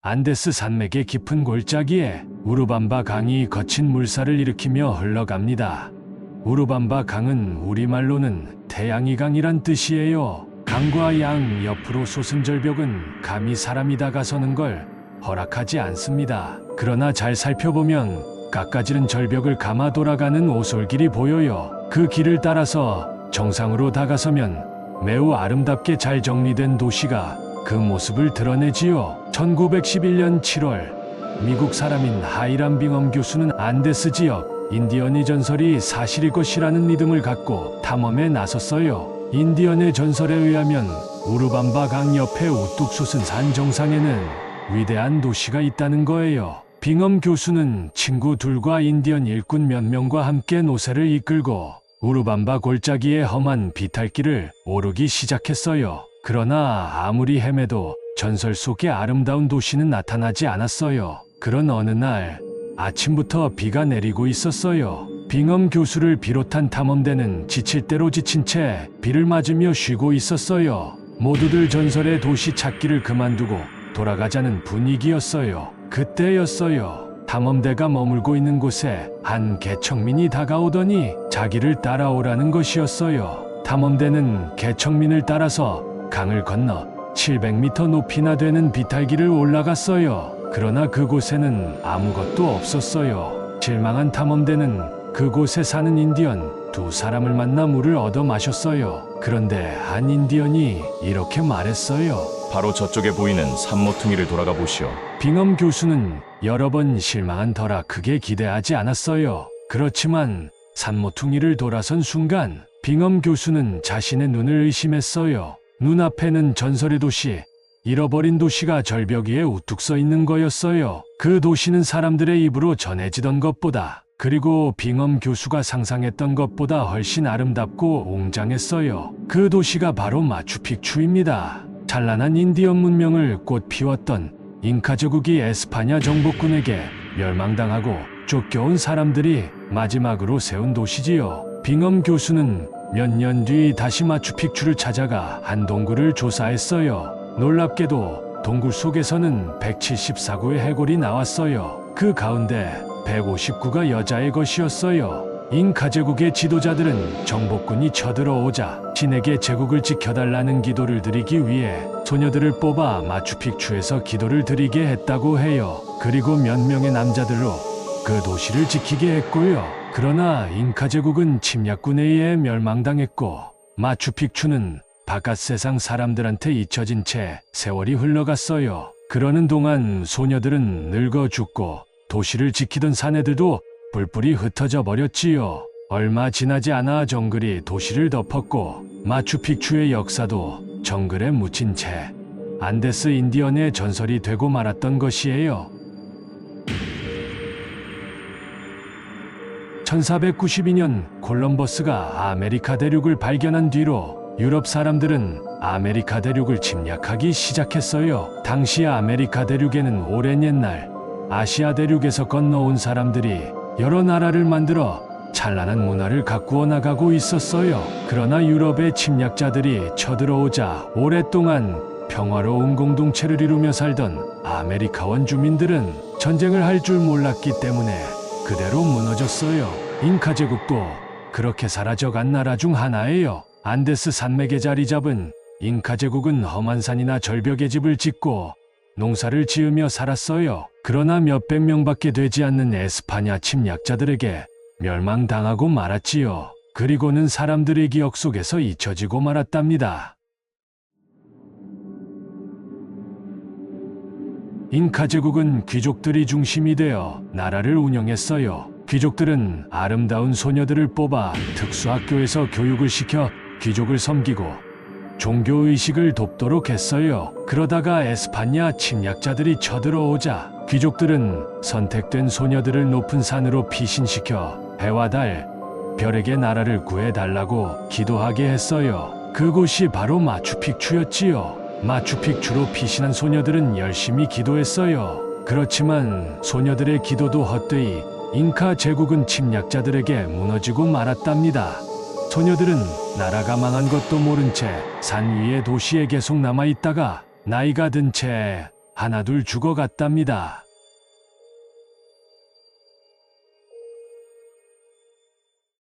안데스 산맥의 깊은 골짜기에 우루밤바 강이 거친 물살을 일으키며 흘러갑니다. 우루밤바 강은 우리말로는 태양의 강이란 뜻이에요. 강과 양 옆으로 솟은 절벽은 감히 사람이 다가서는 걸 허락하지 않습니다. 그러나 잘 살펴보면 깎아지른 절벽을 감아 돌아가는 오솔길이 보여요. 그 길을 따라서 정상으로 다가서면 매우 아름답게 잘 정리된 도시가 그 모습을 드러내지요. 1911년 7월 미국 사람인 하이람 빙엄 교수는 안데스 지역 인디언의 전설이 사실일 것이라는 믿음을 갖고 탐험에 나섰어요. 인디언의 전설에 의하면 우루밤바 강 옆에 우뚝 솟은 산 정상에는 위대한 도시가 있다는 거예요. 빙엄 교수는 친구 둘과 인디언 일꾼 몇 명과 함께 노새를 이끌고 우루밤바 골짜기의 험한 비탈길을 오르기 시작했어요. 그러나 아무리 헤매도 전설 속의 아름다운 도시는 나타나지 않았어요. 그런 어느 날 아침부터 비가 내리고 있었어요. 빙엄 교수를 비롯한 탐험대는 지칠 대로 지친 채 비를 맞으며 쉬고 있었어요. 모두들 전설의 도시 찾기를 그만두고 돌아가자는 분위기였어요. 그때였어요. 탐험대가 머물고 있는 곳에 한 개척민이 다가오더니 자기를 따라오라는 것이었어요. 탐험대는 개척민을 따라서 강을 건너 700m 높이나 되는 비탈길을 올라갔어요. 그러나 그곳에는 아무것도 없었어요. 실망한 탐험대는 그곳에 사는 인디언 두 사람을 만나 물을 얻어 마셨어요. 그런데 한 인디언이 이렇게 말했어요. 바로 저쪽에 보이는 산모퉁이를 돌아가 보시오. 빙엄 교수는 여러 번 실망한 터라 크게 기대하지 않았어요. 그렇지만 산모퉁이를 돌아선 순간 빙엄 교수는 자신의 눈을 의심했어요. 눈앞에는 전설의 도시, 잃어버린 도시가 절벽 위에 우뚝 서 있는 거였어요. 그 도시는 사람들의 입으로 전해지던 것보다, 그리고 빙엄 교수가 상상했던 것보다 훨씬 아름답고 웅장했어요. 그 도시가 바로 마추픽추입니다. 찬란한 인디언 문명을 꽃 피웠던 잉카 제국이 에스파냐 정복군에게 멸망당하고 쫓겨온 사람들이 마지막으로 세운 도시지요. 빙엄 교수는 몇 년 뒤 다시 마추픽추를 찾아가 한 동굴을 조사했어요. 놀랍게도 동굴 속에서는 174구의 해골이 나왔어요. 그 가운데 159가 여자의 것이었어요. 잉카 제국의 지도자들은 정복군이 쳐들어오자 신에게 제국을 지켜달라는 기도를 드리기 위해 소녀들을 뽑아 마추픽추에서 기도를 드리게 했다고 해요. 그리고 몇 명의 남자들로 그 도시를 지키게 했고요. 그러나 잉카 제국은 침략군에 의해 멸망당했고 마추픽추는 바깥 세상 사람들한테 잊혀진 채 세월이 흘러갔어요. 그러는 동안 소녀들은 늙어 죽고 도시를 지키던 사내들도 뿔뿔이 흩어져 버렸지요. 얼마 지나지 않아 정글이 도시를 덮었고 마추픽추의 역사도 정글에 묻힌 채 안데스 인디언의 전설이 되고 말았던 것이에요. 1492년 콜럼버스가 아메리카 대륙을 발견한 뒤로 유럽 사람들은 아메리카 대륙을 침략하기 시작했어요. 당시 아메리카 대륙에는 오랜 옛날 아시아 대륙에서 건너온 사람들이 여러 나라를 만들어 찬란한 문화를 가꾸어 나가고 있었어요. 그러나 유럽의 침략자들이 쳐들어오자 오랫동안 평화로운 공동체를 이루며 살던 아메리카 원주민들은 전쟁을 할 줄 몰랐기 때문에 그대로 무너졌어요. 잉카 제국도 그렇게 사라져간 나라 중 하나예요. 안데스 산맥에 자리 잡은 잉카 제국은 험한 산이나 절벽에 집을 짓고 농사를 지으며 살았어요. 그러나 몇백 명밖에 되지 않는 에스파냐 침략자들에게 멸망당하고 말았지요. 그리고는 사람들의 기억 속에서 잊혀지고 말았답니다. 잉카 제국은 귀족들이 중심이 되어 나라를 운영했어요. 귀족들은 아름다운 소녀들을 뽑아 특수학교에서 교육을 시켜 귀족을 섬기고 종교의식을 돕도록 했어요. 그러다가 에스파냐 침략자들이 쳐들어오자 귀족들은 선택된 소녀들을 높은 산으로 피신시켜 해와 달, 별에게 나라를 구해달라고 기도하게 했어요. 그곳이 바로 마추픽추였지요. 마추픽추로 피신한 소녀들은 열심히 기도했어요. 그렇지만 소녀들의 기도도 헛되이 잉카 제국은 침략자들에게 무너지고 말았답니다. 소녀들은 나라가 망한 것도 모른 채 산 위의 도시에 계속 남아있다가 나이가 든 채 하나둘 죽어갔답니다.